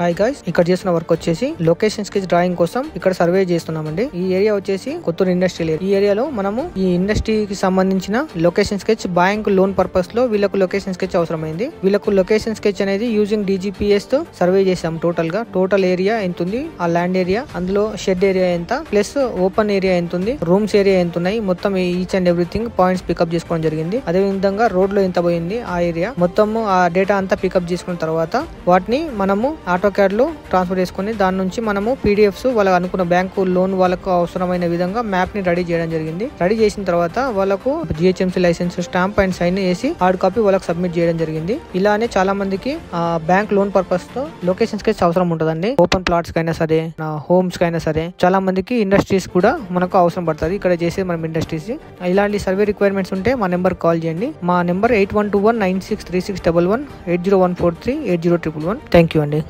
Hi guys, ఇక్కడ చేస్తున్న work వచ్చేసి లొకేషన్ స్కెచ్ డ్రాయింగ్ కోసం ఇక్కడ సర్వే చేస్తున్నామండి. ఈ ఏరియా వచ్చేసి కొత్తూరు ఇండస్ట్రియల్ ఏరియా. ఈ ఏరియాలో మనము ఈ ఇండస్ట్రీకి సంబంధించిన location sketch bank loan purpose లో వీళ్ళకు లొకేషన్ స్కెచ్ అవసరమైంది. వీళ్ళకు లొకేషన్ స్కెచ్ అనేది యూజింగ్ DGPS తో సర్వే చేసాం. టోటల్ ఏరియా ఎంత ఉంది, ఆ ల్యాండ్ ఏరియా, అందులో షెడ్ ఏరియా ఎంత, ప్లస్ ఓపెన్ ఏరియా ఎంత ఉంది, రూమ్స్ ఏరియా ఎంత ఉన్నాయి, మొత్తం each and everything points pick up చేసుకోవడం జరిగింది. అదే విధంగా రోడ్ లో ఎంత పోయింది ఆ ఏరియా మొత్తం ఆ డేటా అంతా పికప్ చేసుకున్న తర్వాత వాటిని మనము AutoCAD లో ట్రాన్స్ఫర్ చేసుకుని దాని నుంచి మనము PDFs వాళ్ళకి అనుకున్న బ్యాంకు లోన్ వాళ్ళకు అవసరమైన విధంగా మ్యాప్ ని రెడీ చేయడం జరిగింది. రెడీ చేసిన తర్వాత వాళ్ళకు GHMC licence, stamp and sign వేసి హార్డ్ కాపీ వాళ్ళకి సబ్మిట్ చేయడం జరిగింది. ఇలానే చాలా మందికి బ్యాంక్ లోన్ పర్పస్ తో లొకేషన్ స్కెచ్ అవసరం ఉంటుందండి. ఓపెన్ ప్లాట్స్ కైనా సరే, హోమ్స్ కైనా సరే, చాలా మందికి ఇండస్ట్రీస్ కూడా మనకు అవసరం పడుతుంది. ఇక్కడ చేసేది మనం ఇండస్ట్రీస్. ఇలాంటి సర్వే రిక్వైర్మెంట్స్ ఉంటే మా నెంబర్ కాల్ చేయండి. మా నెంబర్ 8121963611 8014380111. థ్యాంక్ యూ అండి.